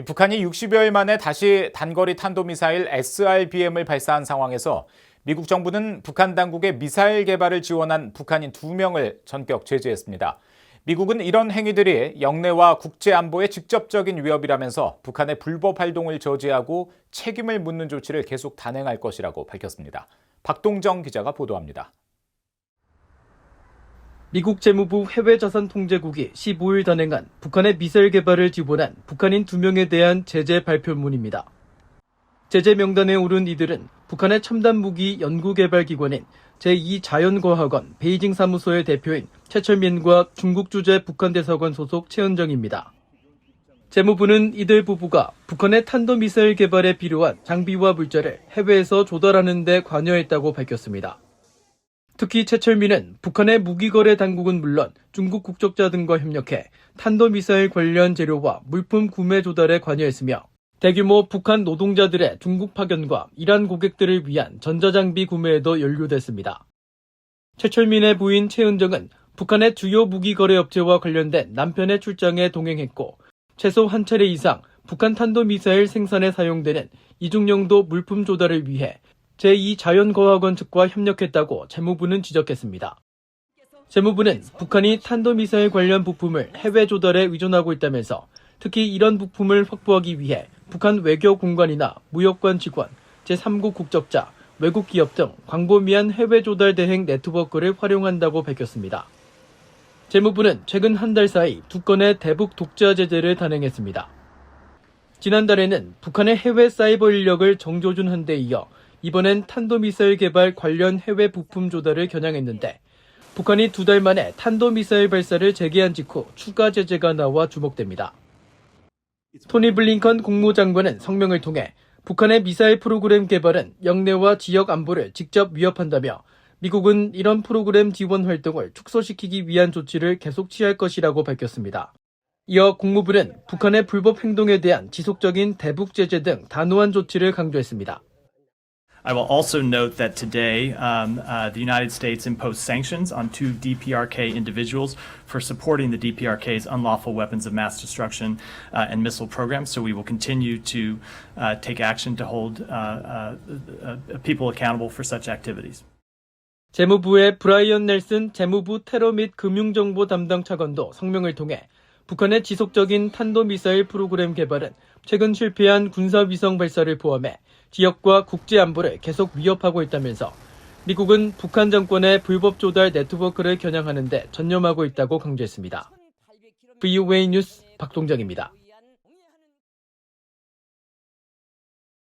북한이 60여일 만에 다시 단거리 탄도미사일 SRBM을 발사한 상황에서 미국 정부는 북한 당국의 미사일 개발을 지원한 북한인 2명을 전격 제재했습니다. 미국은 이런 행위들이 영내와 국제 안보에 직접적인 위협이라면서 북한의 불법 활동을 저지하고 책임을 묻는 조치를 계속 단행할 것이라고 밝혔습니다. 박동정 기자가 보도합니다. 미국 재무부 해외자산통제국이 15일 단행한 북한의 미사일 개발을 지원한 북한인 2명에 대한 제재 발표문입니다. 제재 명단에 오른 이들은 북한의 첨단무기 연구개발기관인 제2자연과학원 베이징 사무소의 대표인 최철민과 중국 주재 북한대사관 소속 최은정입니다. 재무부는 이들 부부가 북한의 탄도미사일 개발에 필요한 장비와 물자를 해외에서 조달하는 데 관여했다고 밝혔습니다. 특히 최철민은 북한의 무기거래 당국은 물론 중국 국적자 등과 협력해 탄도미사일 관련 재료와 물품 구매 조달에 관여했으며 대규모 북한 노동자들의 중국 파견과 이란 고객들을 위한 전자장비 구매에도 연루됐습니다. 최철민의 부인 최은정은 북한의 주요 무기거래 업체와 관련된 남편의 출장에 동행했고 최소 한 차례 이상 북한 탄도미사일 생산에 사용되는 이중용도 물품 조달을 위해 제2자연과학원 측과 협력했다고 재무부는 지적했습니다. 재무부는 북한이 탄도미사일 관련 부품을 해외 조달에 의존하고 있다면서 특히 이런 부품을 확보하기 위해 북한 외교공관이나 무역관 직원, 제3국 국적자, 외국 기업 등 광범위한 해외 조달 대행 네트워크를 활용한다고 밝혔습니다. 재무부는 최근 한 달 사이 2건의 대북 독자 제재를 단행했습니다. 지난달에는 북한의 해외 사이버 인력을 정조준한 데 이어 이번엔 탄도미사일 개발 관련 해외 부품 조달을 겨냥했는데 북한이 2달 만에 탄도미사일 발사를 재개한 직후 추가 제재가 나와 주목됩니다. 토니 블링컨 국무장관은 성명을 통해 북한의 미사일 프로그램 개발은 영내와 지역 안보를 직접 위협한다며 미국은 이런 프로그램 지원 활동을 축소시키기 위한 조치를 계속 취할 것이라고 밝혔습니다. 이어 국무부는 북한의 불법 행동에 대한 지속적인 대북 제재 등 단호한 조치를 강조했습니다. I will also note that today the United States imposed sanctions on 2 DPRK individuals for supporting the DPRK's unlawful weapons of mass destruction and missile programs. So we will continue to take action to hold people accountable for such activities. 재무부의 브라이언 넬슨 재무부 테러 및 금융정보 담당 차관도 성명을 통해 북한의 지속적인 탄도미사일 프로그램 개발은 최근 실패한 군사위성 발사를 포함해 지역과 국제 안보를 계속 위협하고 있다면서 미국은 북한 정권의 불법 조달 네트워크를 겨냥하는 데 전념하고 있다고 강조했습니다. VOA 뉴스 박동정입니다.